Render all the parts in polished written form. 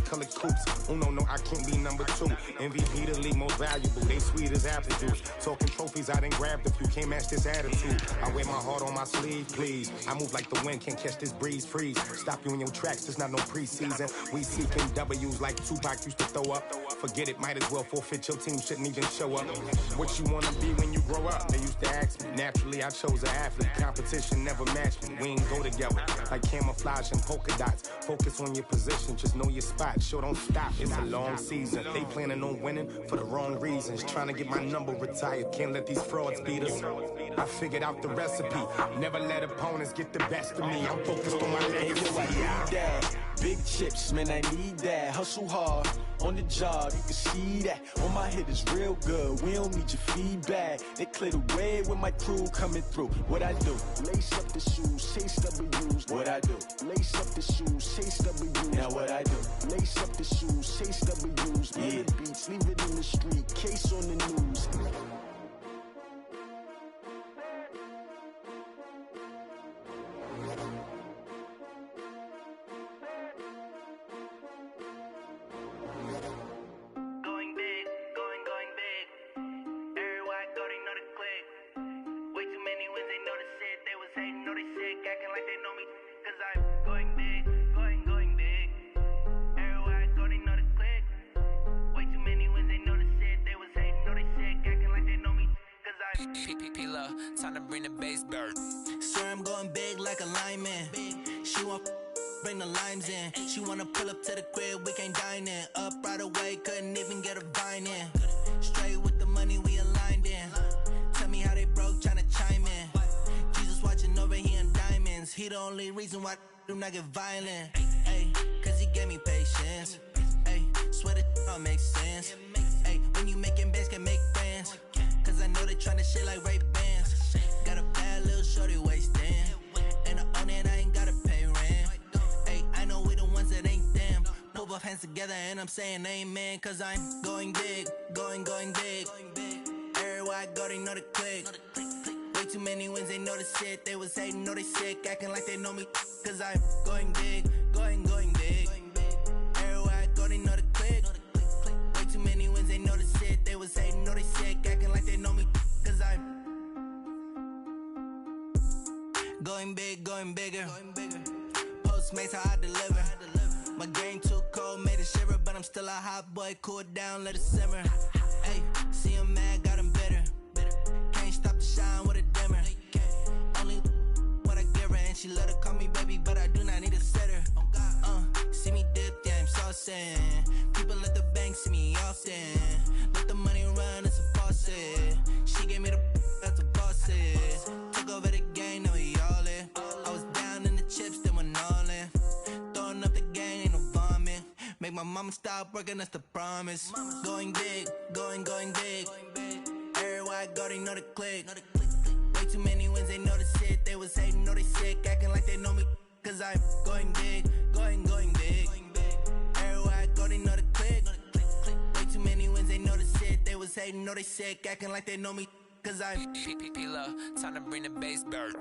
colored coupes. Uno, no, I can't be number 2. MVP, the league most valuable. They sweet as apple juice. Talking trophies, I done grabbed a few. Can't match this attitude. I wear my heart on my sleeve, please. I move like the wind, can't catch this breeze, freeze. Stop you in your tracks, there's not no preseason. We seeking W's like Tupac used to throw up. Forget it, might as well forfeit. Your team shouldn't even show up. What you wanna be when you grow up? They used to ask me. Naturally, I chose an athlete. Competition never matched me. We ain't go together like camouflage and polka dots. Focus on your position, just know your spot. Sure, don't stop. It's a long season. They planning on winning for the wrong reasons. Trying to get my number retired. Can't let these frauds beat us. I figured out the recipe. Never let opponents get the best of me. I'm focused on my legacy. Big chips, man, I need that. Hustle hard, on the job, you can see that. On my head is real good, we don't need your feedback. They clear the way with my crew coming through. What I do? Lace up the shoes, chase W's. What I do? Lace up the shoes, chase W's. Now what I do? Lace up the shoes, chase W's. Yeah. The beats, leave it in the street, case on the news. Time to bring the bass bird. Sir, I'm going big like a lineman. She want bring the limes in. She wanna pull up to the crib, we can't dine in. Up right away, couldn't even get a vine in. Straight with the money, we aligned in. Tell me how they broke, tryna chime in. Jesus watching over here in diamonds. He the only reason why I do not get violent. Ay, cause he gave me patience. Ay, swear that all makes sense. Ay, when you making bands, can make friends. Cause I know they tryna shit like Ray Bans. Got a bad little shorty wasting. And I own it, I ain't gotta pay rent. Ay, I know we the ones that ain't them. Put both hands together and I'm saying amen. Cause I'm going big, going big. Everywhere I go, they know the click. Way too many wins, they know the shit. They was hating, know they sick, acting like they know me. Cause I'm going big, going big. Everywhere I go, they know the click. Way too many wins, they know the shit. They was hating, know they sick, acting like they know me. Cause I'm going big, going bigger. Postmates, how I deliver. My game too cold, made it shiver. But I'm still a hot boy, cool it down, let it simmer. Ay, see him mad, got him bitter. Can't stop the shine with a dimmer. Only what I give her, and she let her call me baby, but I do not need a sitter. See me dip, yeah, I'm saucing. People at the bank see me often. Let the money run, it's a faucet. She gave me the that's a boss is. Took over the game, now we all in. I was down in the chips, then went all in. Throwing up the gang, ain't no vomit. Make my mama stop working, that's the promise. Going big, going big. Everywhere I go, they know the click. Way too many wins, they know the shit. They was hating, know they sick, acting like they know me. Cause I'm going big, going big. Everywhere I go, they know the click. Way too many wins, they know the shit. They was hating, know they sick, acting like they know me. Cause I'm P-P-P-Love, time to bring the bass bird.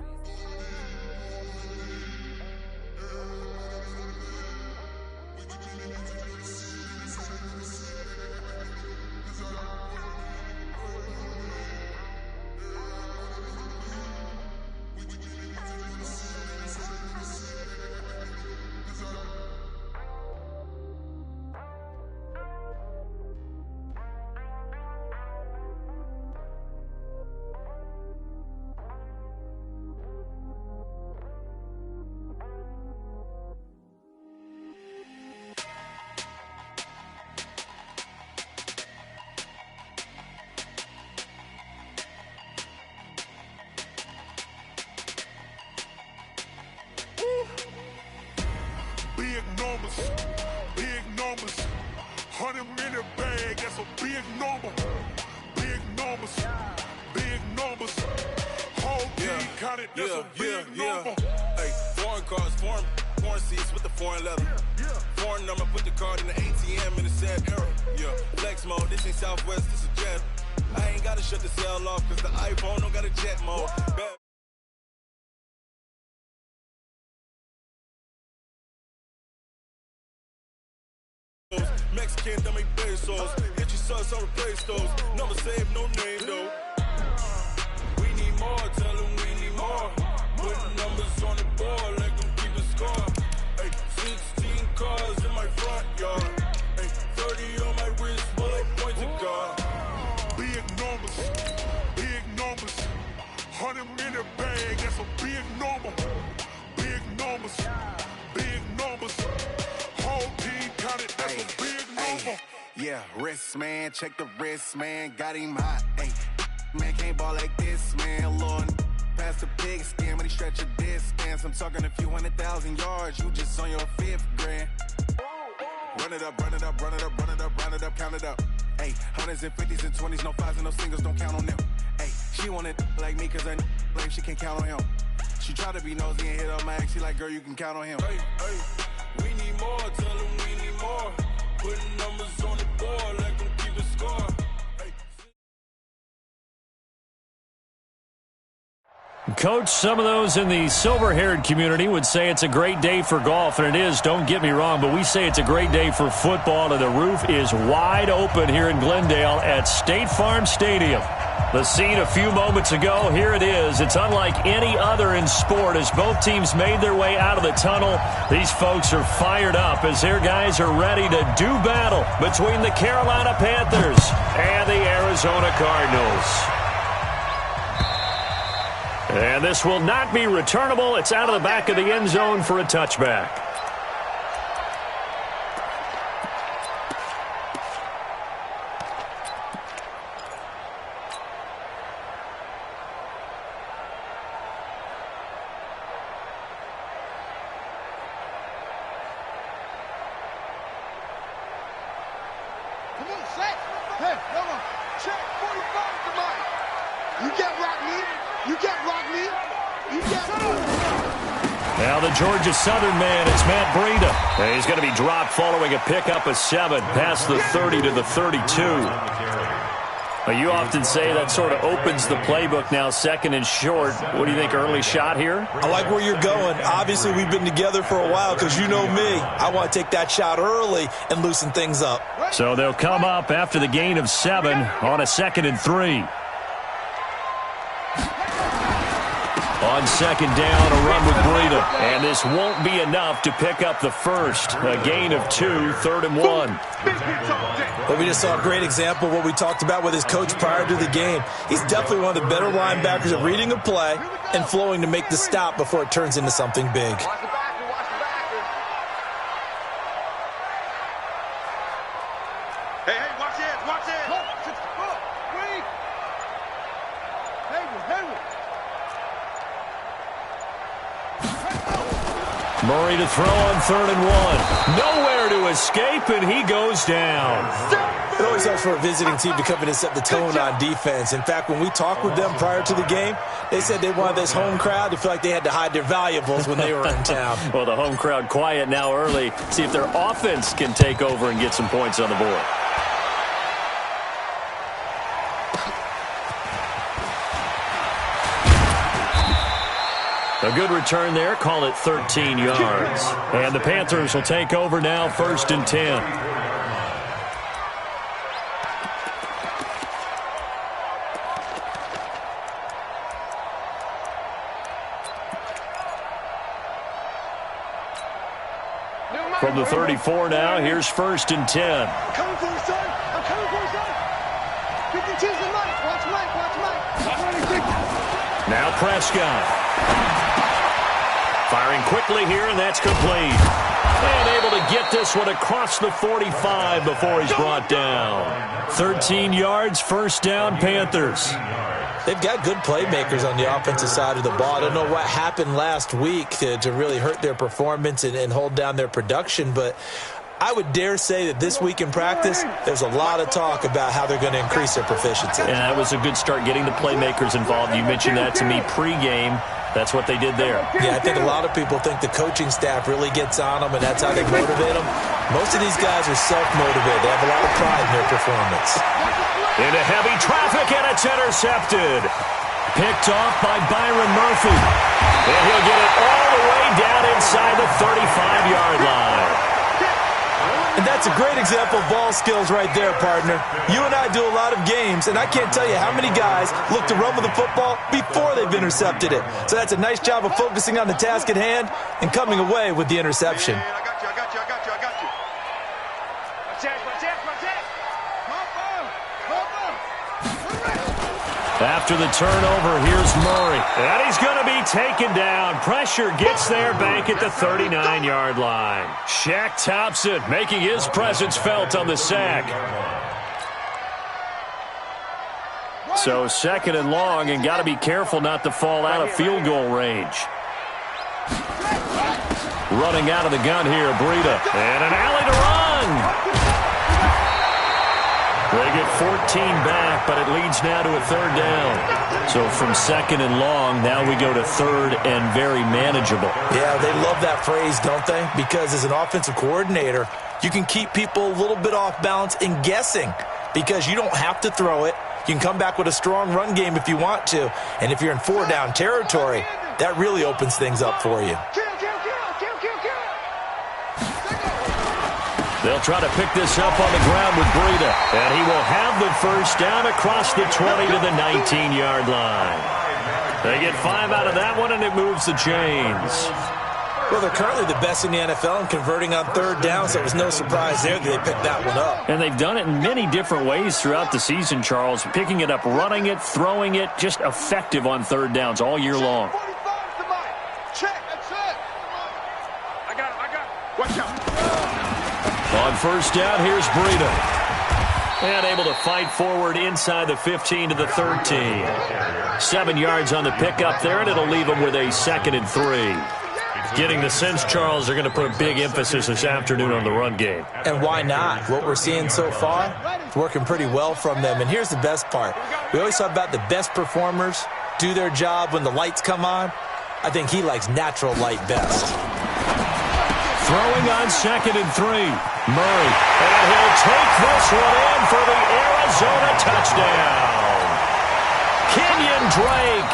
Big numbers, 100-minute bag, that's a big number. Big numbers, whole team counted, that's a big number. Hey, foreign cars, foreign seats with the foreign leather. Foreign number, put the card in the ATM in the sad era. Yeah, flex mode, this ain't Southwest, this a jet. I ain't gotta shut the cell off, cause the iPhone don't got a jet mode. Mexican, that make pesos. Get your subs, I'll replace those. Number save, no name though. We need more, tell them we need more. Putting numbers on the board, let them keep the score. Ay, 16 cars in my front yard. Ay, 30 on my wrist, bullet points of God. Big numbers, big numbers. 100 minute bag, that's a big number. Big numbers, big numbers. Whole team counted, that's a big number. Yeah, wrist man, check the wrist man, got him hot. Ay, man can't ball like this, man. Lord, past the pig skin when he stretch a distance. I'm talking a few 100,000 yards, you just on your 5th grand. Run it up, run it up, run it up, run it up, run it up, count it up. Ay, 100s and 50s and 20s, no 5s and no singles, don't count on them. Ay, she want it like me, cause I blame she can't count on him. She try to be nosy and hit up my ex, she like, girl, you can count on him. Hey, hey, we need more, tell them we need more. Putting numbers on the board, let them keep the score. Hey. Coach, some of those in the silver-haired community would say it's a great day for golf, and it is, don't get me wrong, but we say it's a great day for football, and the roof is wide open here in Glendale at State Farm Stadium. The scene a few moments ago, here it is. It's unlike any other in sport as both teams made their way out of the tunnel. These folks are fired up as their guys are ready to do battle between the Carolina Panthers and the Arizona Cardinals. And this will not be returnable. It's out of the back of the end zone for a touchback. Now the Georgia Southern man, it's Matt Breida. And he's going to be dropped following a pickup of 7 past the 30 to the 32. You often say that sort of opens the playbook now, 2nd and short. What do you think, early shot here? I like where you're going. Obviously, we've been together for a while because you know me. I want to take that shot early and loosen things up. So they'll come up after the gain of 7 on a 2nd and 3. On 2nd down, a run with Breida. And this won't be enough to pick up the first. A gain of 2, 3rd and 1. Well, we just saw a great example of what we talked about with his coach prior to the game. He's definitely one of the better linebackers at reading a play and flowing to make the stop before it turns into something big. Murray to throw on 3rd and 1. Nowhere to escape, and he goes down. It always helps for a visiting team to come in and set the tone on defense. In fact, when we talked with them prior to the game, they said they wanted this home crowd to feel like they had to hide their valuables when they were in town. Well, the home crowd quiet now early. See if their offense can take over and get some points on the board. A good return there. Call it 13 yards. And the Panthers will take over now, 1st and 10. From the 34 now, here's 1st and 10. I'm coming for you, son. I'm coming for you, son. 52's the Mike. Watch Mike. Watch Mike. Now Prescott. Firing quickly here, and that's complete. And able to get this one across the 45 before he's brought down. 13 yards, 1st down, Panthers. They've got good playmakers on the offensive side of the ball. I don't know what happened last week to really hurt their performance and hold down their production, but I would dare say that this week in practice, there's a lot of talk about how they're going to increase their proficiency. And that was a good start getting the playmakers involved. You mentioned that to me pregame. That's what they did there. Yeah, I think a lot of people think the coaching staff really gets on them, and that's how they motivate them. Most of these guys are self-motivated. They have a lot of pride in their performance. Into heavy traffic, and it's intercepted. Picked off by Byron Murphy. And he'll get it all the way down inside the 35-yard line. And that's a great example of ball skills right there, partner. You and I do a lot of games, and I can't tell you how many guys look to run with the football before they've intercepted it. So that's a nice job of focusing on the task at hand and coming away with the interception. I got you. After the turnover, here's Murray. And he's going to be taken down. Pressure gets there back at the 39-yard line. Shaq Thompson making his presence felt on the sack. So second and long, and got to be careful not to fall out of field goal range. Running out of the gun here, Breida. And an alley to run. They get 14 back, but it leads now to a third down. So from second and long, now we go to third and very manageable. Yeah, they love that phrase, don't they? Because as an offensive coordinator, you can keep people a little bit off balance and guessing because you don't have to throw it. You can come back with a strong run game if you want to. And if you're in four-down territory, that really opens things up for you. They'll try to pick this up on the ground with Breida. And he will have the first down across the 20 to the 19-yard line. They get 5 out of that one, and it moves the chains. Well, they're currently the best in the NFL in converting on third down, so it was no surprise there that they picked that one up. And they've done it in many different ways throughout the season, Charles. Picking it up, running it, throwing it, just effective on third downs all year long. Check, that's it. I got it. Watch out. On first down, here's Breida. And able to fight forward inside the 15 to the 13. 7 yards on the pickup there, and it'll leave them with a 2nd and 3. Getting the sense, Charles, they're going to put a big emphasis this afternoon on the run game. And why not? What we're seeing so far, it's working pretty well from them. And here's the best part. We always talk about the best performers do their job when the lights come on. I think he likes natural light best. Throwing on 2nd and 3. Murray. And he'll take this one in for the Arizona touchdown. Kenyon Drake,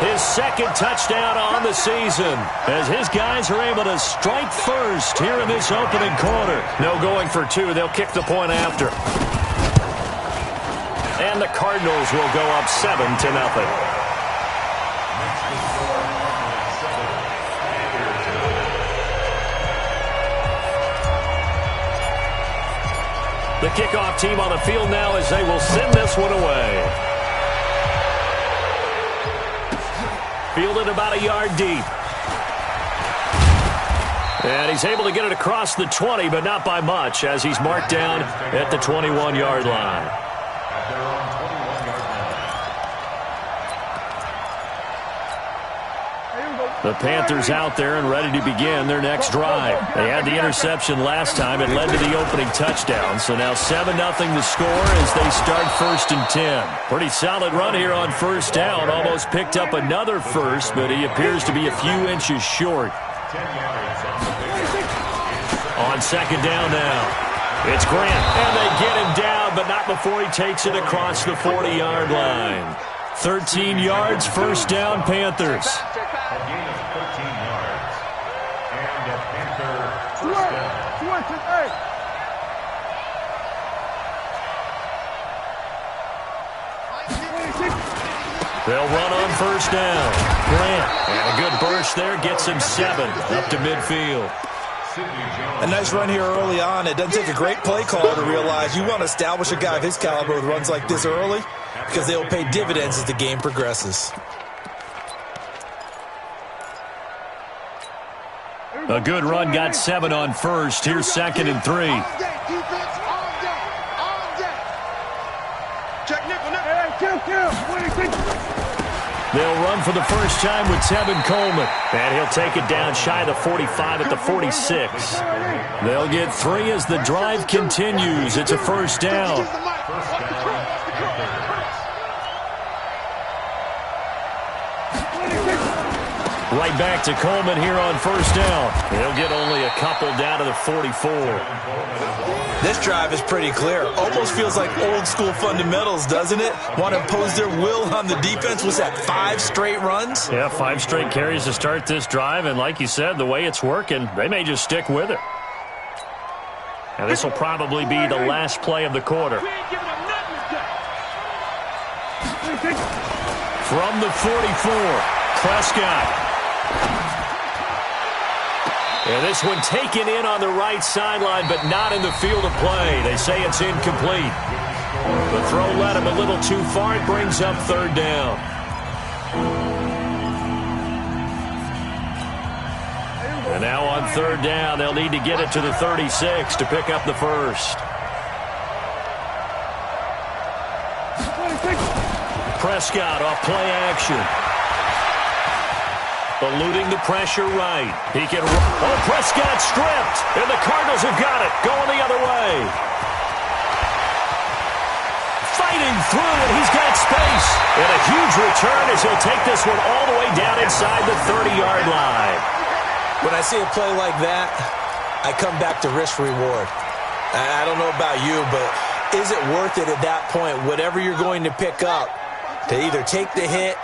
his 2nd touchdown on the season, as his guys are able to strike first here in this opening quarter. No going for 2. They'll kick the point after. And the Cardinals will go up 7-0. The kickoff team on the field now as they will send this one away. Fielded about a yard deep. And he's able to get it across the 20, but not by much, as he's marked down at the 21-yard line. The Panthers out there and ready to begin their next drive. They had the interception last time. It led to the opening touchdown. So now 7-0 the score as they start 1st and 10. Pretty solid run here on first down. Almost picked up another first, but he appears to be a few inches short. On 2nd down now. It's Grant. And they get him down, but not before he takes it across the 40-yard line. 13 yards, first down, Panthers. They'll run on first down. Grant, and a good burst there, gets him 7 up to midfield. A nice run here early on. It doesn't take a great play caller to realize you want to establish a guy of his caliber with runs like this early because they'll pay dividends as the game progresses. A good run, got 7 on first. Here's 2nd and 3. They'll run for the first time with Tevin Coleman. And he'll take it down shy of the 45 at the 46. They'll get 3 as the drive continues. It's a first down. Right back to Coleman here on first down. He'll get only a couple down to the 44. This drive is pretty clear. Almost feels like old school fundamentals, doesn't it? Want to impose their will on the defense. Was that 5 straight runs? Yeah, 5 straight carries to start this drive. And like you said, the way it's working, they may just stick with it. And this will probably be the last play of the quarter. From the 44, Prescott. And this one taken in on the right sideline, but not in the field of play. They say it's incomplete. The throw led him a little too far. It brings up third down. And now on third down, they'll need to get it to the 36 to pick up the first. Prescott off play action. Eluding the pressure right. He can... Oh, Prescott stripped. And the Cardinals have got it. Going the other way. Fighting through, and he's got space. And a huge return as he'll take this one all the way down inside the 30-yard line. When I see a play like that, I come back to risk-reward. I don't know about you, but is it worth it at that point, whatever you're going to pick up, to either take the hit,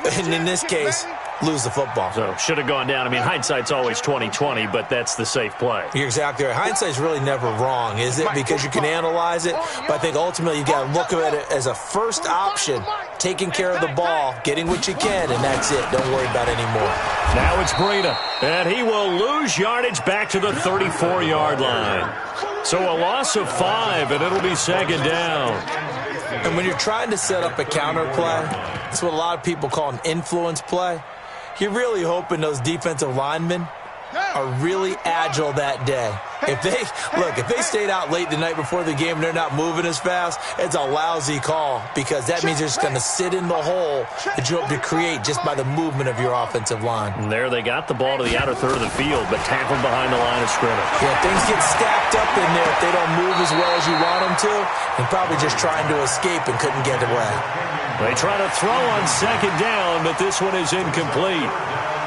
and in this case, lose the football? So, should have gone down. I mean, hindsight's always 20/20, but that's the safe play. You're exactly right. Hindsight's really never wrong, is it? Because you can analyze it, but I think ultimately you got to look at it as a first option, taking care of the ball, getting what you can, and that's it. Don't worry about it anymore. Now it's Breida, and he will lose yardage back to the 34-yard line. So a loss of 5, and it'll be second down. And when you're trying to set up a counter play, that's what a lot of people call an influence play. You're really hoping those defensive linemen are really agile that day. If they stayed out late the night before the game and they're not moving as fast, it's a lousy call because that means they're just going to sit in the hole that you hope to create just by the movement of your offensive line. And there they got the ball to the outer third of the field, but tackled behind the line of scrimmage. Yeah, things get stacked up in there if they don't move as well as you want them to, and probably just trying to escape and couldn't get away. They try to throw on second down, but this one is incomplete.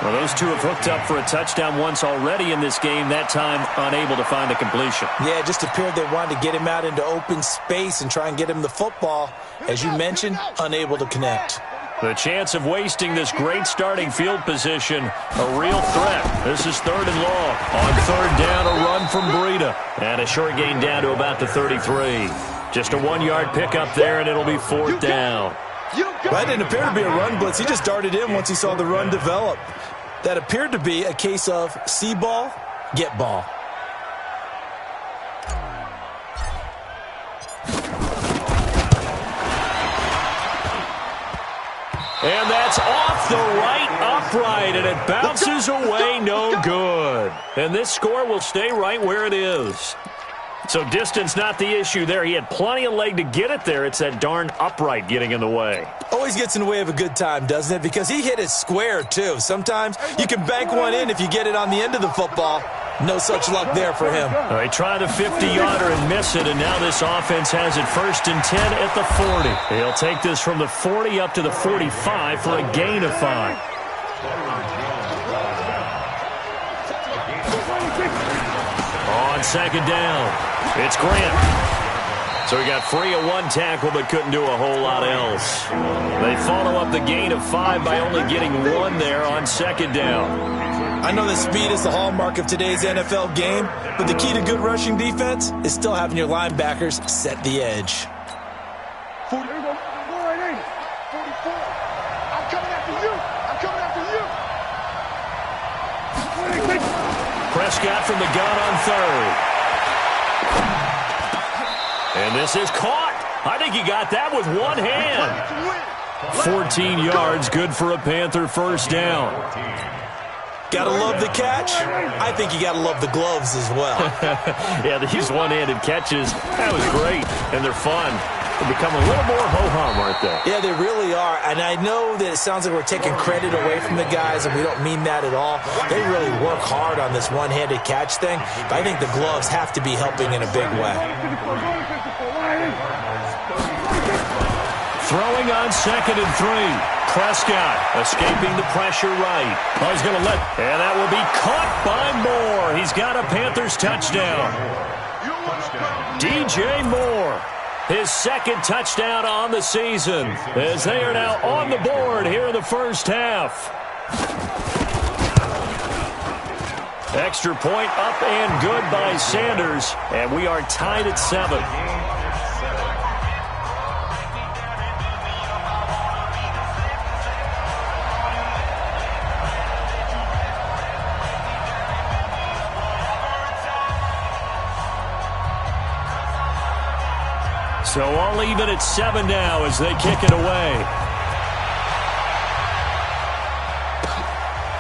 Well, those two have hooked up for a touchdown once already in this game, that time unable to find a completion. Yeah, it just appeared they wanted to get him out into open space and try and get him the football. As you mentioned, unable to connect. The chance of wasting this great starting field position, a real threat. This is third and long. On third down, a run from Breida. And a short gain down to about the 33. Just a 1-yard pickup there, and it'll be fourth down. That didn't appear to be a run blitz. He just darted in once he saw the run develop. That appeared to be a case of see ball, get ball. And that's off the right upright, and it bounces away, no good. And this score will stay right where it is. So distance not the issue there. He had plenty of leg to get it there. It's that darn upright getting in the way. Always gets in the way of a good time, doesn't it? Because he hit it square, too. Sometimes you can bank one in if you get it on the end of the football. No such luck there for him. They tried a 50-yarder and miss it, and now this offense has it first and 10 at the 40. He'll take this from the 40 up to the 45 for a gain of 5. On second down, it's Grant. So he got free of one tackle but couldn't do a whole lot else. They follow up the gain of 5 by only getting 1 there on second down. I know that speed is the hallmark of today's NFL game, but the key to good rushing defense is still having your linebackers set the edge. 40, there you go. Go right in. 44. I'm coming after you. I'm coming after you. Prescott from the gun on third. And this is caught. I think he got that with one hand. 14 yards, good for a Panther first down. Gotta love the catch. I think you gotta love the gloves as well. Yeah, these one-handed catches, that was great, and they're fun. They become a little more ho-hum, aren't they? Yeah, they really are. And I know that it sounds like we're taking credit away from the guys, and we don't mean that at all. They really work hard on this one-handed catch thing, but I think the gloves have to be helping in a big way. Throwing on second and 3. Prescott escaping the pressure right. Oh, he's going to let, and that will be caught by Moore. He's got a Panthers touchdown. DJ Moore, his second touchdown on the season, as they are now on the board here in the first half. Extra point up and good by Sanders, and we are tied at 7. So all even at 7 now as they kick it away.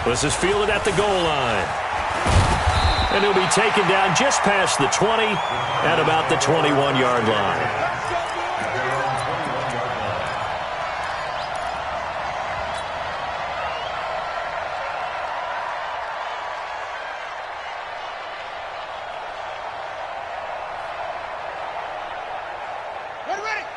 This is fielded at the goal line. And he'll be taken down just past the 20 at about the 21-yard line.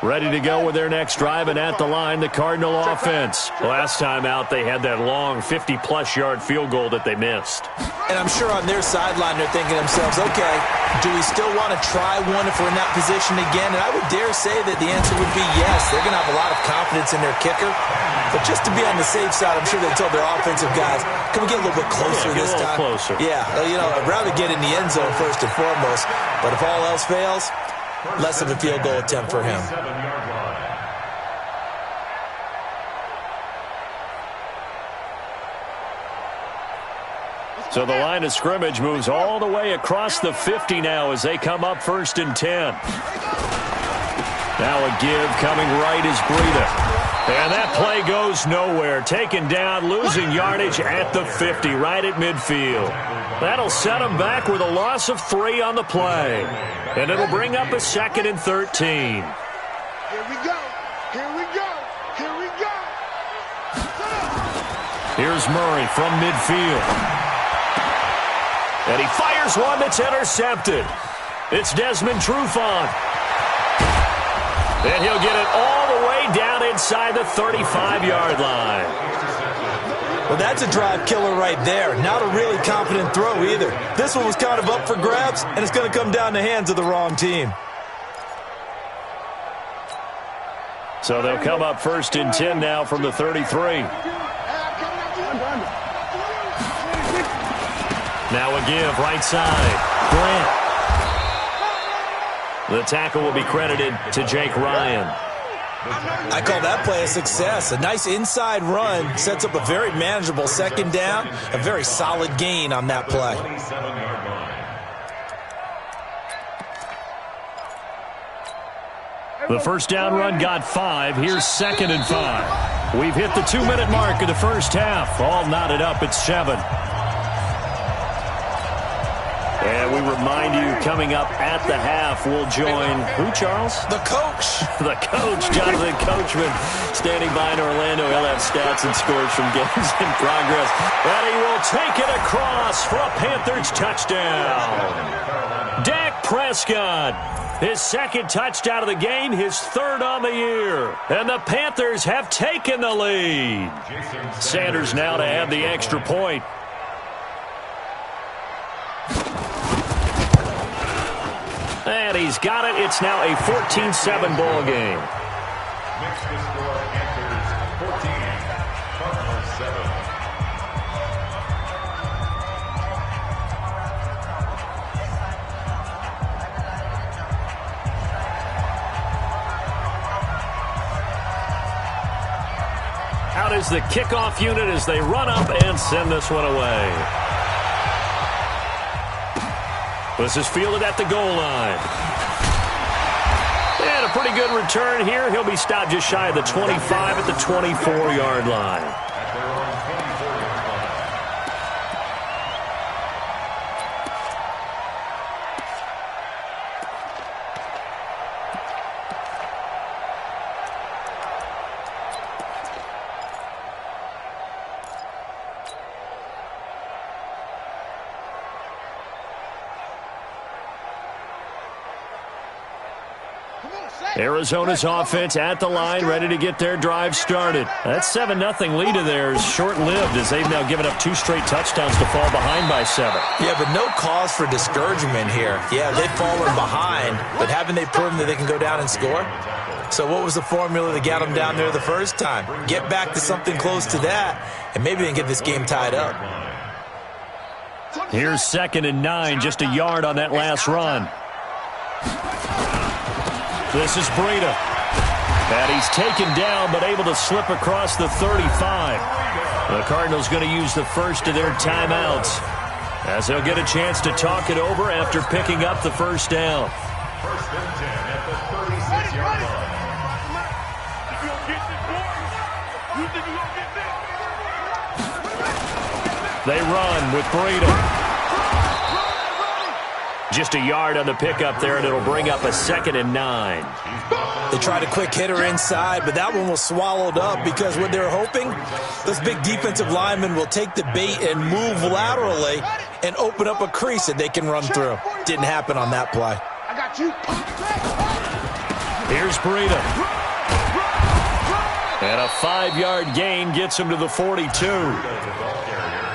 Ready to go with their next drive, and at the line, the Cardinal offense. Last time out, they had that long 50-plus yard field goal that they missed. And I'm sure on their sideline, they're thinking to themselves, okay, do we still want to try one if we're in that position again? And I would dare say that the answer would be yes. They're going to have a lot of confidence in their kicker. But just to be on the safe side, I'm sure they told their offensive guys, can we get a little bit closer this time? Closer. Yeah, I'd rather get in the end zone first and foremost. But if all else fails, less of a field goal attempt for him. So the line of scrimmage moves all the way across the 50 now as they come up 1st and 10. Now a give coming right is Breida. And that play goes nowhere. Taken down, losing yardage at the 50, right at midfield. That'll set them back with a loss of 3 on the play. And it'll bring up a 2nd and 13. Here we go. Here we go. Here we go. Here's Murray from midfield. And he fires one that's intercepted. It's Desmond Trufant. And he'll get it all the way down inside the 35-yard line. Well, that's a drive killer right there. Not a really confident throw either. This one was kind of up for grabs, and it's going to come down the hands of the wrong team. So they'll come up 1st and 10 now from the 33. Now a give, right side. Grant. The tackle will be credited to Jake Ryan. I call that play a success. A nice inside run sets up a very manageable 2nd down. A very solid gain on that play. The first down run got 5. Here's 2nd and 5. We've hit the 2-minute mark of the first half. All knotted up at 7. And we remind you, coming up at the half, we'll join, who, Charles? The coach. The coach, Jonathan Coachman, standing by in Orlando. He'll have stats and scores from games in progress. And he will take it across for a Panthers touchdown. Dak Prescott, his 2nd touchdown of the game, his 3rd on the year. And the Panthers have taken the lead. Sanders now to add the extra point. And he's got it. It's now a 14-7 ball game. Makes the score Panthers 14, Cardinals 7. Out is the kickoff unit as they run up and send this one away. This is fielded at the goal line. And a pretty good return here. He'll be stopped just shy of the 25 at the 24-yard line. Arizona's offense at the line, ready to get their drive started. That 7-0 lead of theirs short-lived as they've now given up 2 straight touchdowns to fall behind by 7. Yeah, but no cause for discouragement here. Yeah, they've fallen behind, but haven't they proven that they can go down and score? So what was the formula that got them down there the first time? Get back to something close to that, and maybe they can get this game tied up. Here's 2nd and 9, just a yard on that last run. This is Breida. And he's taken down, but able to slip across the 35. The Cardinals going to use the first of their timeouts, as they'll get a chance to talk it over after picking up the first down. 1st and 10 at the 36-yard line. They run with Breida. Just a yard on the pickup there, and it'll bring up a 2nd and 9. They tried a quick hitter inside, but that one was swallowed up because what they're hoping, those big defensive linemen will take the bait and move laterally and open up a crease that they can run through. Didn't happen on that play. I got you. Here's Breida. And a 5-yard gain gets him to the 42.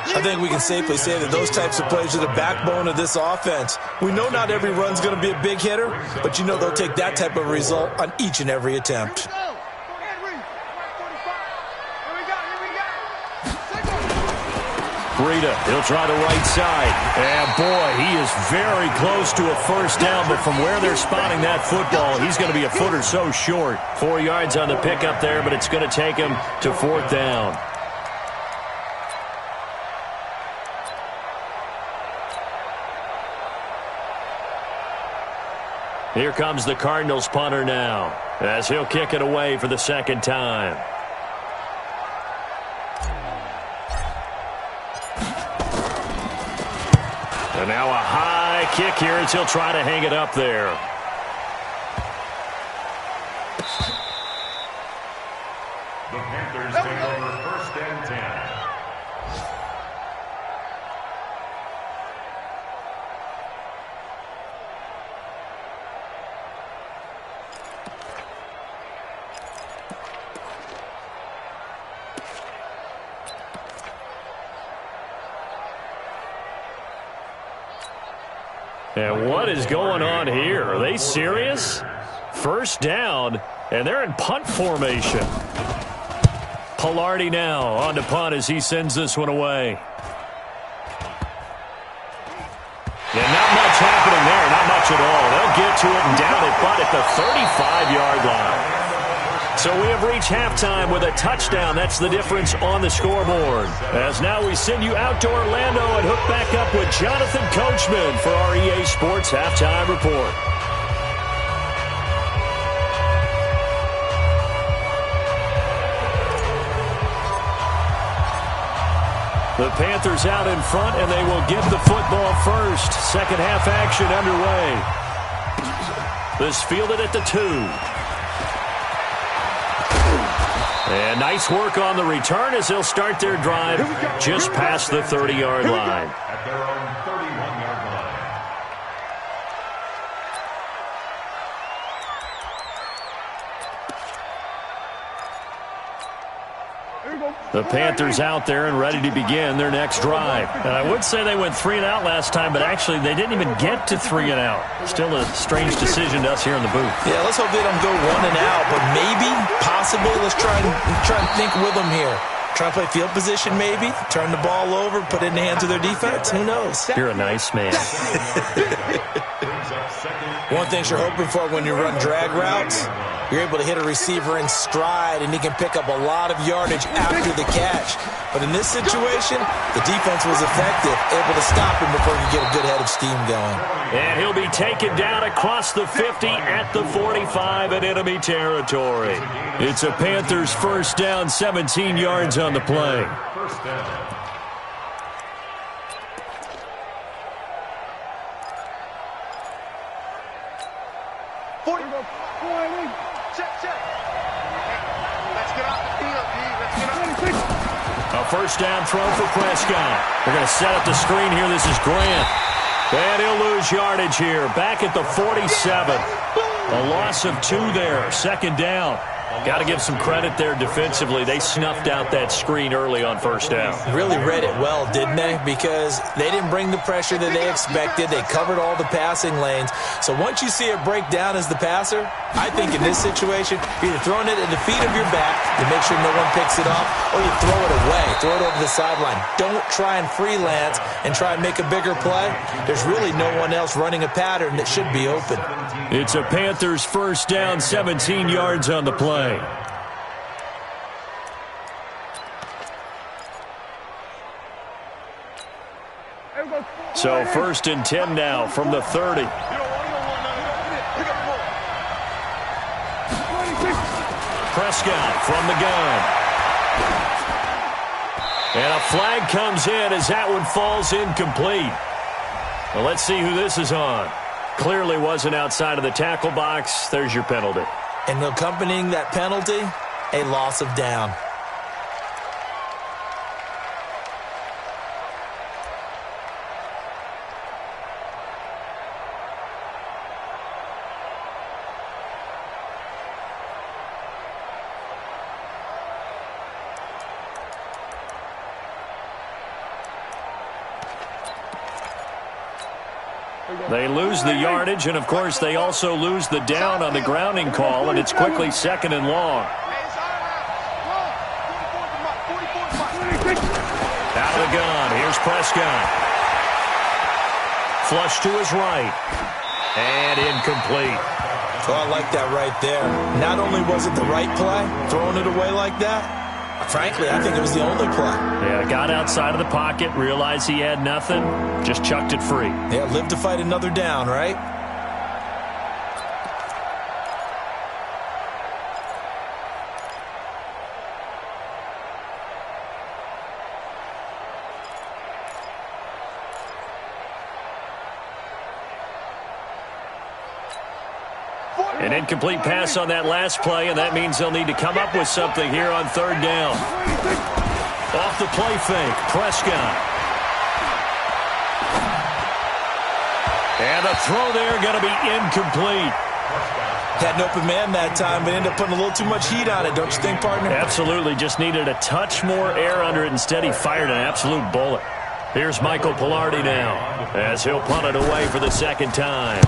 I think we can safely say that those types of plays are the backbone of this offense. We know not every run's going to be a big hitter, but you know they'll take that type of result on each and every attempt. Breida, he'll try the right side. And boy, he is very close to a first down, but from where they're spotting that football, he's going to be a foot or so short. 4 yards on the pickup there, but it's going to take him to 4th down. Here comes the Cardinals punter now, as he'll kick it away for the 2nd time. And now a high kick here as he'll try to hang it up there. The Panthers take over 1st and 10. And what is going on here? Are they serious? First down, and they're in punt formation. Pilardi now on to punt as he sends this one away. Yeah, not much happening there, not much at all. They'll get to it and down it, but at the 35-yard line. So we have reached halftime with a touchdown. That's the difference on the scoreboard. As now we send you out to Orlando and hook back up with Jonathan Coachman for our EA Sports Halftime Report. The Panthers out in front, and they will get the football first. Second half action underway. This fielded at the 2. And nice work on the return as they'll start their drive just past the 30-yard line. At their own 31-yard line. The Panthers out there and ready to begin their next drive. And I would say they went 3 and out last time, but actually they didn't even get to 3 and out. Still a strange decision to us here in the booth. Yeah, let's hope they don't go 1 and out, but maybe, possibly, let's try and think with them here. Try to play field position maybe, turn the ball over, put it in the hands of their defense. Who knows? You're a nice man. One thing you're hoping for when you run drag routes, you're able to hit a receiver in stride, and he can pick up a lot of yardage after the catch. But in this situation, the defense was effective, able to stop him before he could get a good head of steam going. And he'll be taken down across the 50 at the 45 in enemy territory. It's a Panthers first down, 17 yards on the play. First down. A first down throw for Prescott. They're going to set up the screen here. This is Grant. And he'll lose yardage here. Back at the 47. A loss of 2 there. Second down. Got to give some credit there defensively. They snuffed out that screen early on first down. Really read it well, didn't they? Because they didn't bring the pressure that they expected. They covered all the passing lanes. So once you see it break down as the passer, I think in this situation, you're either throwing it at the feet of your back to make sure no one picks it off, or you throw it away, throw it over the sideline. Don't try and freelance and try and make a bigger play. There's really no one else running a pattern that should be open. It's a Panthers first down, 17 yards on the play. So 1st and 10 now from the 30. Prescott from the gun. And a flag comes in as that one falls incomplete. Well, let's see who this is on. Clearly wasn't outside of the tackle box. There's your penalty. And accompanying that penalty, a loss of down. They lose the yardage, and, of course, they also lose the down on the grounding call, and it's quickly 2nd and long. Out of the gun. Here's Prescott. Flush to his right. And incomplete. Oh, I like that right there. Not only was it the right play, throwing it away like that, frankly, I think it was the only play. Yeah, got outside of the pocket, realized he had nothing, just chucked it free. Yeah, live to fight another down, right? An incomplete pass on that last play, and that means they'll need to come up with something here on 3rd down. Off the play fake, Prescott. And the throw there going to be incomplete. Had an open man that time, but ended up putting a little too much heat on it, don't you think, partner? Absolutely. Just needed a touch more air under it. Instead, he fired an absolute bullet. Here's Michael Pilardi now, as he'll punt it away for the 2nd time.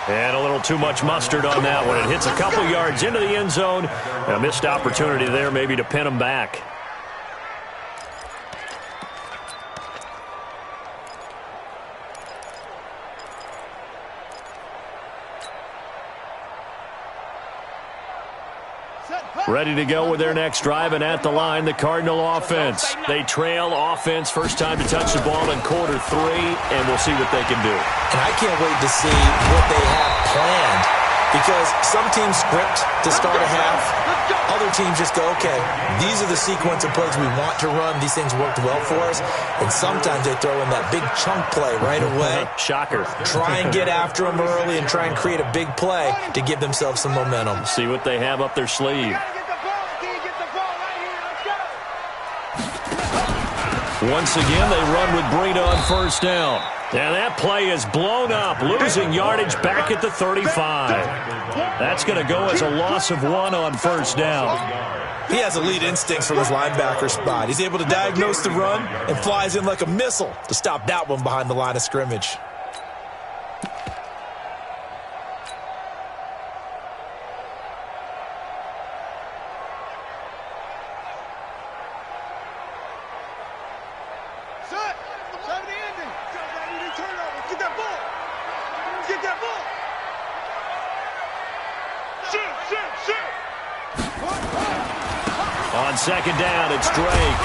And a little too much mustard on that one. It hits a couple yards into the end zone. A missed opportunity there maybe to pin him back. Ready to go with their next drive, and at the line, the Cardinal offense. They trail offense, first time to touch the ball in quarter 3, and we'll see what they can do. And I can't wait to see what they have planned, because some teams script to start a half. Other teams just go, okay, these are the sequence of plays we want to run. These things worked well for us. And sometimes they throw in that big chunk play right away. Shocker. Try and get after them early and try and create a big play to give themselves some momentum. See what they have up their sleeve. Once again, they run with Breida on first down. And that play is blown up, losing yardage back at the 35. That's going to go as a loss of 1 on first down. He has elite instincts from his linebacker spot. He's able to diagnose the run and flies in like a missile to stop that one behind the line of scrimmage. On second down, it's Drake.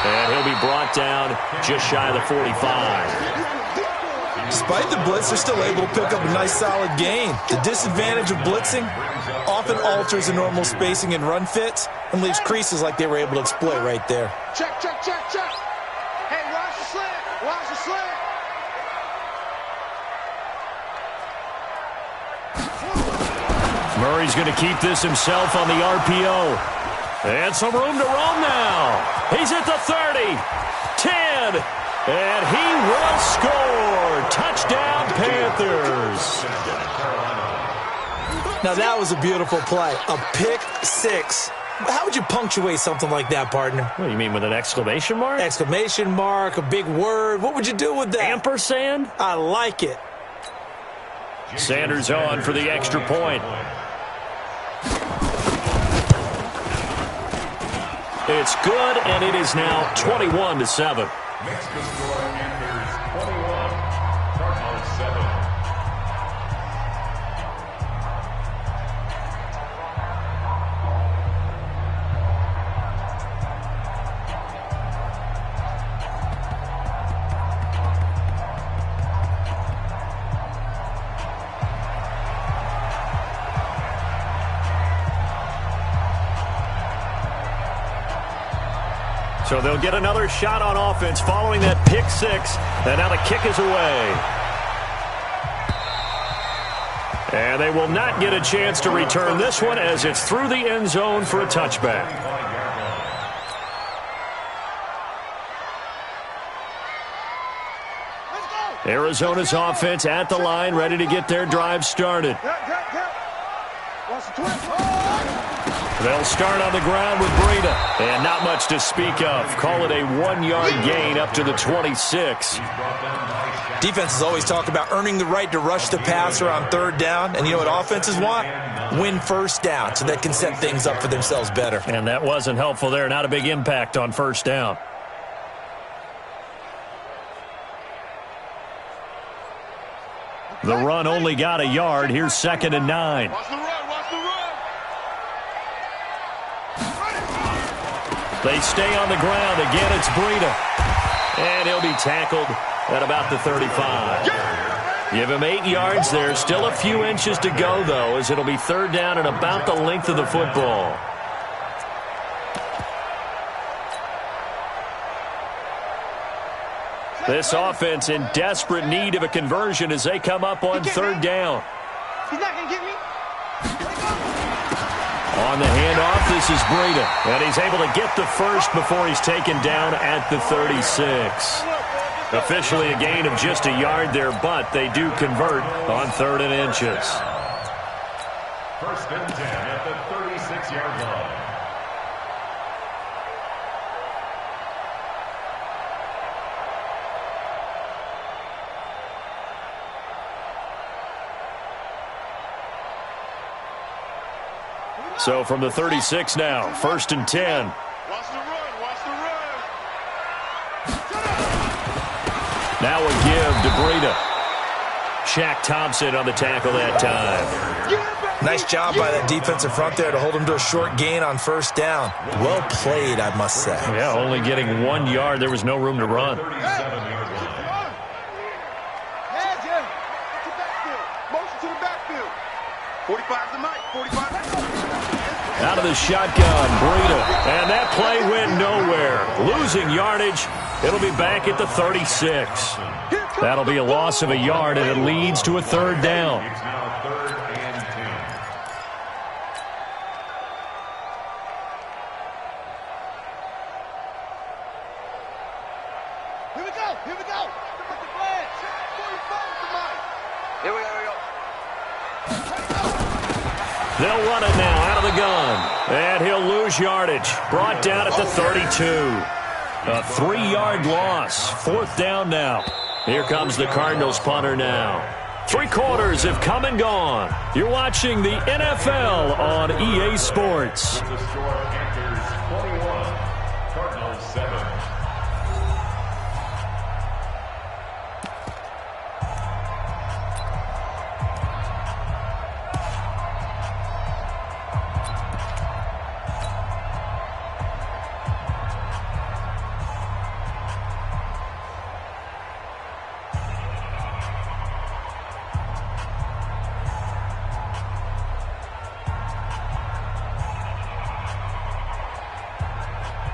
And he'll be brought down just shy of the 45. Despite the blitz, they're still able to pick up a nice solid gain. The disadvantage of blitzing often alters the normal spacing and run fits and leaves creases like they were able to exploit right there. Check, check, check, check. Hey, watch the slant. Watch the slant. Murray's going to keep this himself on the RPO. And some room to roam now. He's at the 30, 10, and he will score. Touchdown, Panthers. Now, that was a beautiful play. A pick six. How would you punctuate something like that, partner? What do you mean, with an exclamation mark? Exclamation mark, a big word. What would you do with that? Ampersand? I like it. Sanders on for the extra point. It's good, and it is now 21-7. Next to score, Panthers 21, Cardinals 7. So they'll get another shot on offense following that pick six. And now the kick is away. And they will not get a chance to return this one as it's through the end zone for a touchback. Arizona's offense at the line, ready to get their drive started. They'll start on the ground with Breida. And not much to speak of. Call it a 1-yard gain up to the 26. Defenses always talk about earning the right to rush the passer on third down. And you know what offenses want? Win first down so they can set things up for themselves better. And that wasn't helpful there. Not a big impact on first down. The run only got a yard. Here's 2nd and 9. They stay on the ground. Again, it's Breida. And he'll be tackled at about the 35. Give him 8 yards there. Still a few inches to go, though, as it'll be third down and about the length of the football. This offense in desperate need of a conversion as they come up on third down. He's not going to get me. On the handoff, this is Breida. And he's able to get the first before he's taken down at the 36. Officially a gain of just a yard there, but they do convert on 3rd and inches. 1st and 10 at the 36-yard line. So from the 36 now, 1st and 10. Watch the run. Now a give to Breida. Shaq Thompson on the tackle that time. Nice job by that defensive front there to hold him to a short gain on first down. Well played, I must say. Yeah, only getting 1 yard. There was no room to run. 37-yard line. Motion to the backfield. 45 to Mike. 45. Out of the shotgun, Breida. And that play went nowhere. Losing yardage. It'll be back at the 36. That'll be a loss of a yard, and it leads to a third down. It's now 3rd and 10. Here we go. Here we go. Here we go. They'll run it now out of the gun. And he'll lose yardage. Brought down at the 32. A 3-yard loss. 4th down now. Here comes the Cardinals punter now. 3 quarters have come and gone. You're watching the NFL on EA Sports. The score, Panthers 21, Cardinals 7.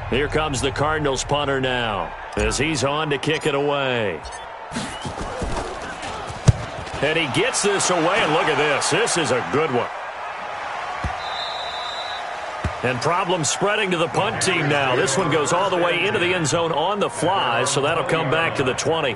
Here comes the Cardinals punter now as he's on to kick it away. And he gets this away, and look at this. This is a good one. And problems spreading to the punt team now. This one goes all the way into the end zone on the fly, so that'll come back to the 20.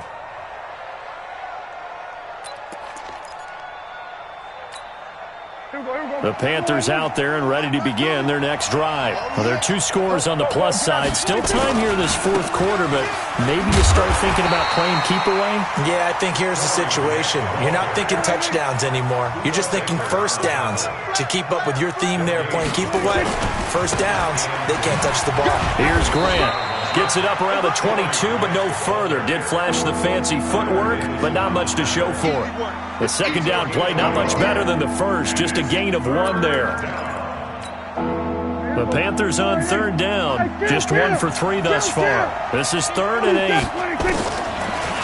The Panthers out there and ready to begin their next drive. Well, there are 2 scores on the plus side. Still time here in this fourth quarter, but maybe you start thinking about playing keep away? Yeah, I think here's the situation. You're not thinking touchdowns anymore. You're just thinking first downs. To keep up with your theme there, playing keep away, first downs, they can't touch the ball. Here's Grant. Gets it up around the 22, but no further. Did flash the fancy footwork, but not much to show for it. The second down play, not much better than the first. Just a gain of 1 there. The Panthers on third down. Just 1 for 3 thus far. This is 3rd and 8.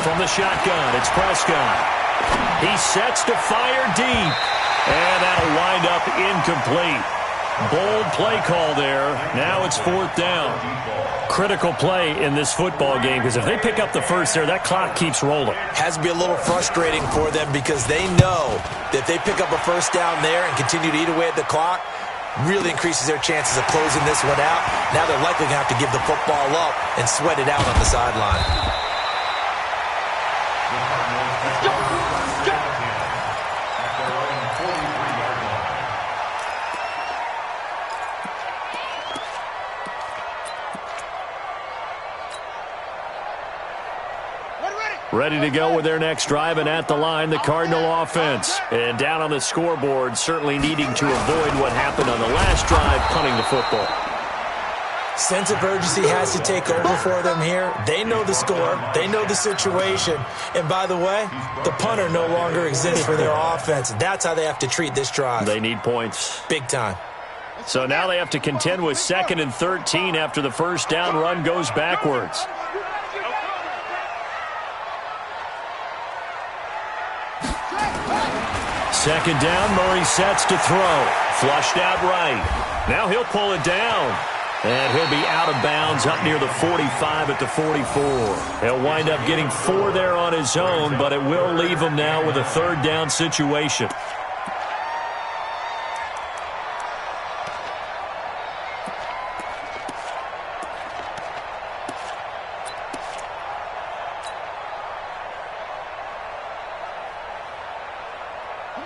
From the shotgun, it's Prescott. He sets to fire deep. And that'll wind up incomplete. Bold play call there. Now it's 4th down. Critical play in this football game because if they pick up the first there, that clock keeps rolling. Has to be a little frustrating for them because they know that if they pick up a first down there and continue to eat away at the clock, really increases their chances of closing this one out. Now they're likely going to have to give the football up and sweat it out on the sideline. Ready to go with their next drive, and at the line, the Cardinal offense. And down on the scoreboard, certainly needing to avoid what happened on the last drive, punting the football. Sense of urgency has to take over for them here. They know the score. They know the situation. And by the way, the punter no longer exists for their offense. That's how they have to treat this drive. They need points. Big time. So now they have to contend with 2nd and 13 after the first down run goes backwards. Second down, Murray sets to throw. Flushed out right. Now he'll pull it down. And he'll be out of bounds up near the 45 at the 44. He'll wind up getting 4 there on his own, but it will leave him now with a 3rd down situation.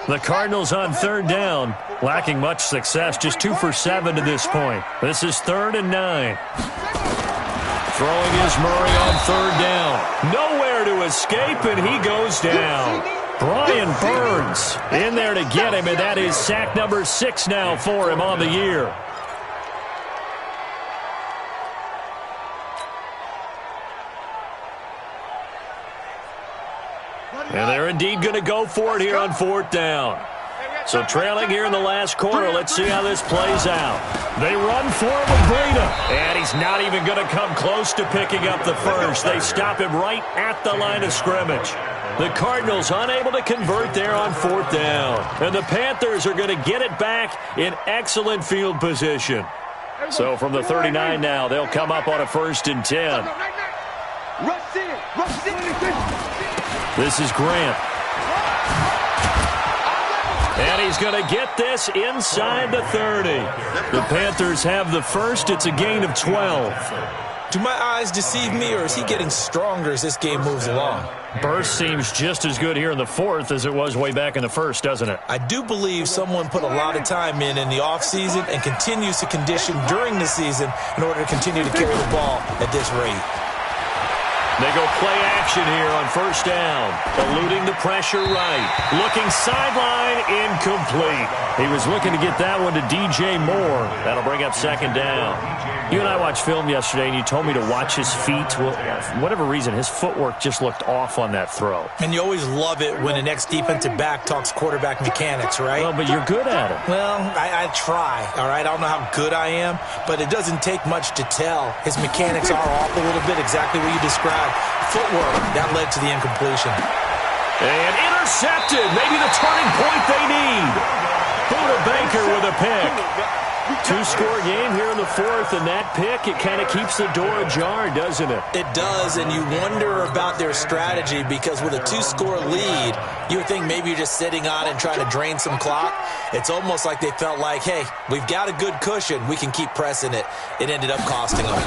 The Cardinals on 3rd down, lacking much success, just 2 for 7 to this point. This is 3rd and 9. Throwing is Murray on 3rd down. Nowhere to escape, and he goes down. Brian Burns in there to get him, and that is sack number 6 now for him on the year. And they're indeed going to go for it here on 4th down. So trailing here in the last quarter, let's see how this plays out. They run for him with Breida, and he's not even going to come close to picking up the first. They stop him right at the line of scrimmage. The Cardinals unable to convert there on 4th down. And the Panthers are going to get it back in excellent field position. So from the 39 now, they'll come up on a 1st and 10. This is Grant. And he's going to get this inside the 30. The Panthers have the first. It's a gain of 12. Do my eyes deceive me, or is he getting stronger as this game moves along? Burst seems just as good here in the 4th as it was way back in the 1st, doesn't it? I do believe someone put a lot of time in the offseason and continues to condition during the season in order to continue to carry the ball at this rate. They go play action here on 1st down. Eluding the pressure right. Looking sideline, incomplete. He was looking to get that one to DJ Moore. That'll bring up 2nd down. You and I watched film yesterday, and you told me to watch his feet. Well, for whatever reason, his footwork just looked off on that throw. And you always love it when an ex-defensive back talks quarterback mechanics, right? Well, but you're good at it. Well, I try, all right? I don't know how good I am, but it doesn't take much to tell. His mechanics are off a little bit, exactly what you described. Footwork, that led to the incompletion. And intercepted. Maybe the turning point they need. Buda Baker with a pick. 2-score game here in the 4th, and that pick, it kind of keeps the door ajar, doesn't it? It does, and you wonder about their strategy because with a 2-score lead, you would think maybe you're just sitting on it and trying to drain some clock. It's almost like they felt like, hey, we've got a good cushion. We can keep pressing it. It ended up costing them.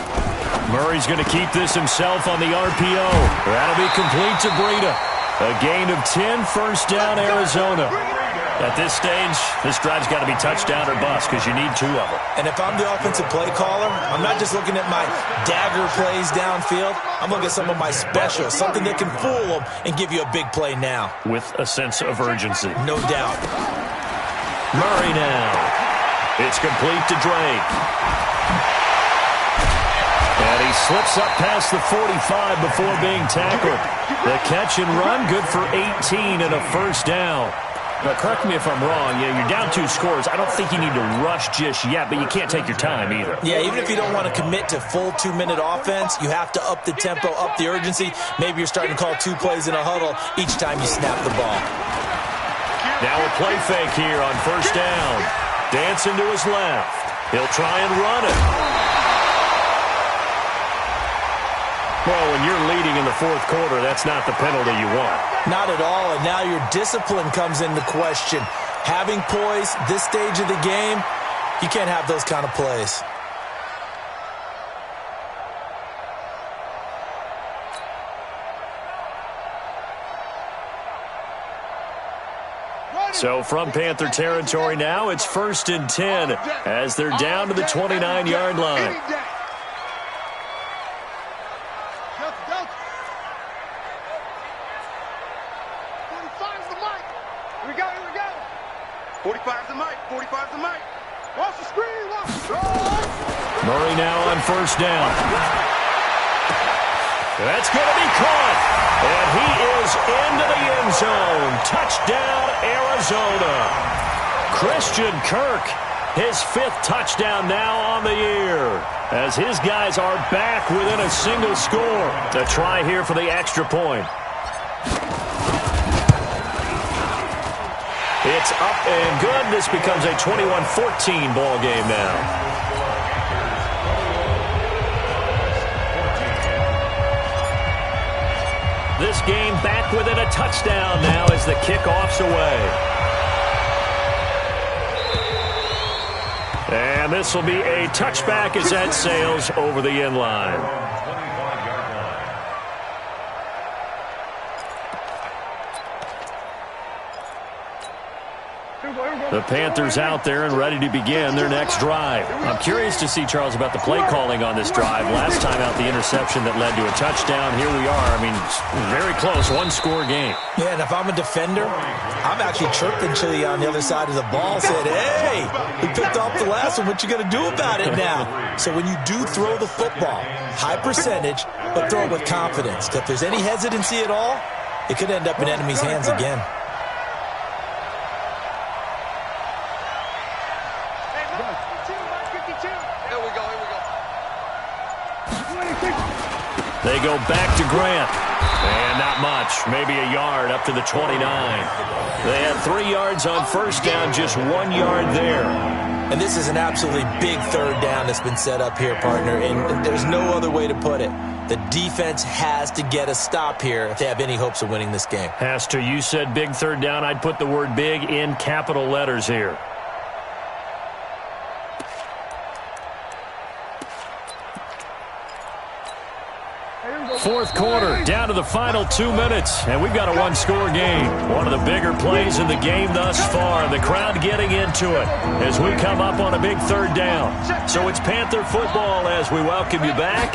Murray's going to keep this himself on the RPO. That'll be complete to Breida. A gain of 10, 1st down, Arizona. At this stage, this drive's got to be touchdown or bust because you need 2 of them. And if I'm the offensive play caller, I'm not just looking at my dagger plays downfield. I'm looking at some of my specials, something that can fool them and give you a big play now. With a sense of urgency. No doubt. Murray now. It's complete to Drake. And he slips up past the 45 before being tackled. The catch and run, good for 18 and a first down. Now, correct me if I'm wrong. Yeah, you're down 2 scores. I don't think you need to rush just yet, but you can't take your time either. Yeah, even if you don't want to commit to full 2-minute offense, you have to up the tempo, up the urgency. Maybe you're starting to call 2 plays in a huddle each time you snap the ball. Now a play fake here on first down. Dancing to his left. He'll try and run it. Well, when you're leading in the 4th quarter, that's not the penalty you want. Not at all, and now your discipline comes into question. Having poise this stage of the game, you can't have those kind of plays. So from Panther territory now, it's 1st and 10 as they're down to the 29-yard line. Murray now on first down. That's going to be caught. And he is into the end zone. Touchdown, Arizona. Christian Kirk, his 5th touchdown now on the year. As his guys are back within a single score. A try here for the extra point. It's up and good. This becomes a 21-14 ball game now. This game back within a touchdown now as the kickoff's away. And this will be a touchback as that sails over the end line. The Panthers out there and ready to begin their next drive. I'm curious to see, Charles, about the play calling on this drive. Last time out, the interception that led to a touchdown. Here we are. I mean, very close, 1-score game. Yeah, and if I'm a defender, I'm actually chirping Chili on the other side of the ball, said, hey, we picked off the last one. What you going to do about it now? So when you do throw the football, high percentage, but throw it with confidence. If there's any hesitancy at all, it could end up in enemy's hands again. They go back to Grant. And not much. Maybe a yard up to the 29. They had 3 yards on first down, just 1 yard there. And this is an absolutely big 3rd down that's been set up here, partner. And there's no other way to put it. The defense has to get a stop here if they have any hopes of winning this game. Has to. You said big 3rd down. I'd put the word big in capital letters here. Fourth quarter, down to the final 2 minutes, and we've got a 1-score game. One of the bigger plays in the game thus far. The crowd getting into it as we come up on a big 3rd down. So it's Panther football as we welcome you back.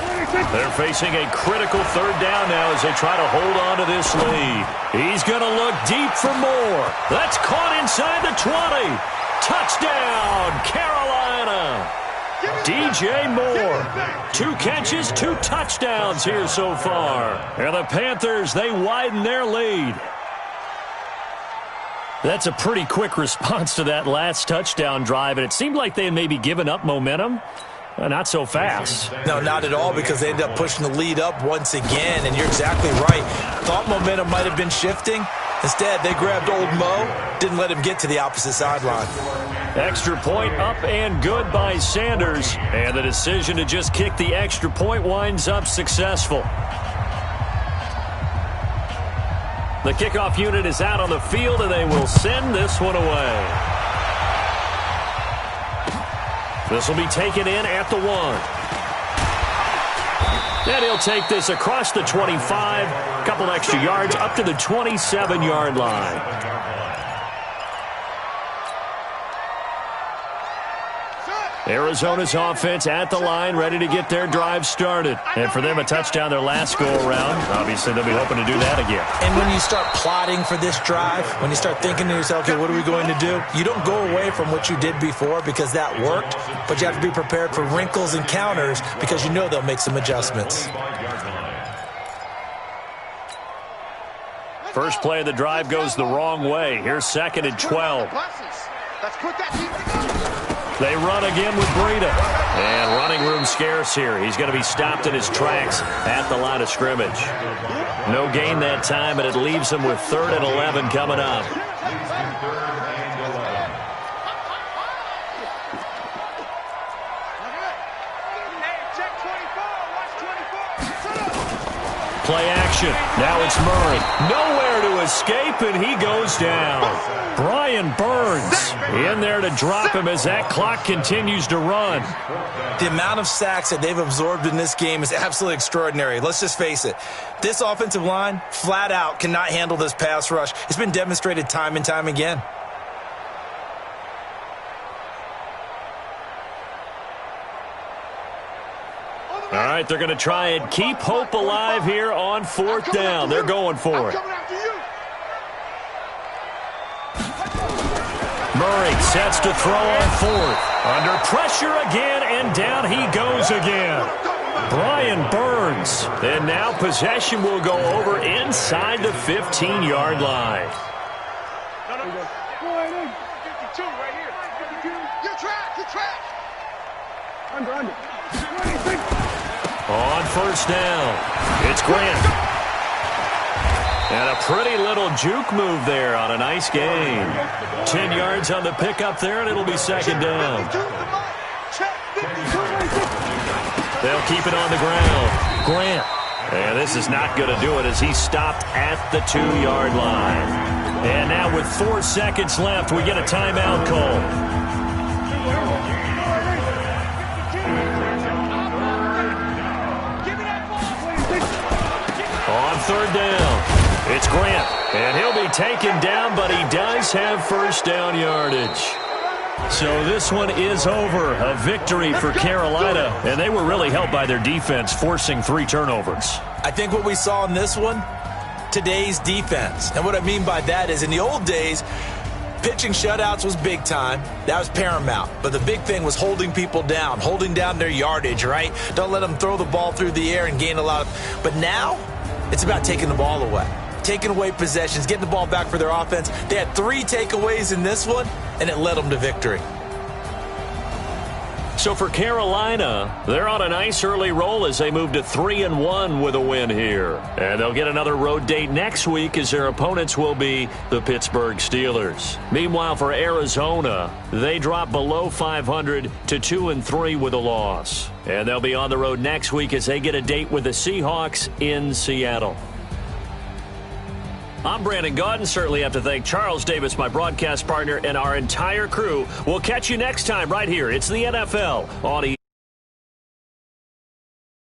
They're facing a critical 3rd down now as they try to hold on to this lead. He's going to look deep for more. That's caught inside the 20. Touchdown, Carolina. DJ Moore, 2 catches, 2 touchdowns here so far. And the Panthers, they widen their lead. That's a pretty quick response to that last touchdown drive, and it seemed like they had maybe given up momentum. Not so fast. No, not at all, because they ended up pushing the lead up once again, and you're exactly right. Thought momentum might have been shifting. Instead, they grabbed old Mo, didn't let him get to the opposite sideline. Extra point up and good by Sanders. And the decision to just kick the extra point winds up successful. The kickoff unit is out on the field, and they will send this one away. This will be taken in at the 1. And he'll take this across the 25. A couple extra yards up to the 27-yard line. Arizona's offense at the line, ready to get their drive started. And for them, a touchdown their last go-around. Obviously, they'll be hoping to do that again. And when you start plotting for this drive, when you start thinking to yourself, okay, what are we going to do? You don't go away from what you did before because that worked, but you have to be prepared for wrinkles and counters because you know they'll make some adjustments. First play of the drive goes the wrong way. Here's 2nd and 12. They run again with Breida. And running room scarce here. He's going to be stopped in his tracks at the line of scrimmage. No gain that time, and it leaves him with 3rd and 11 coming up. Play action. Now it's Murray. Nowhere to escape, and he goes down. Brian Burns in there to drop him as that clock continues to run. The amount of sacks that they've absorbed in this game is absolutely extraordinary. Let's just face it. This offensive line, flat out, cannot handle this pass rush. It's been demonstrated time and time again. All right, they're going to try and keep hope alive here on 4th down. They're going for it. Murray sets to throw on 4th. Under pressure again, and down he goes again. Brian Burns. And now possession will go over inside the 15-yard line. 52 right here. Your track. Under. On 1st down, it's Grant. And a pretty little juke move there on a nice gain. 10 yards on the pickup there, and it'll be 2nd down. They'll keep it on the ground. Grant. And this is not going to do it as he's stopped at the 2-yard line. And now with 4 seconds left, we get a timeout call. On 3rd down, it's Grant, and he'll be taken down, but he does have 1st down yardage. So this one is over. A victory for Carolina, and they were really helped by their defense, forcing 3 turnovers. I think what we saw in this one, today's defense. And what I mean by that is in the old days, pitching shutouts was big time. That was paramount. But the big thing was holding people down, holding down their yardage, right? Don't let them throw the ball through the air and gain a lot of... But now, it's about taking the ball away. Taking away possessions, getting the ball back for their offense. They had 3 takeaways in this one, and it led them to victory. So for Carolina, they're on a nice early roll as they move to 3-1 with a win here. And they'll get another road date next week as their opponents will be the Pittsburgh Steelers. Meanwhile, for Arizona, they drop below 500 to 2-3 with a loss. And they'll be on the road next week as they get a date with the Seahawks in Seattle. I'm Brandon Gaudin. Certainly have to thank Charles Davis, my broadcast partner, and our entire crew. We'll catch you next time right here. It's the NFL on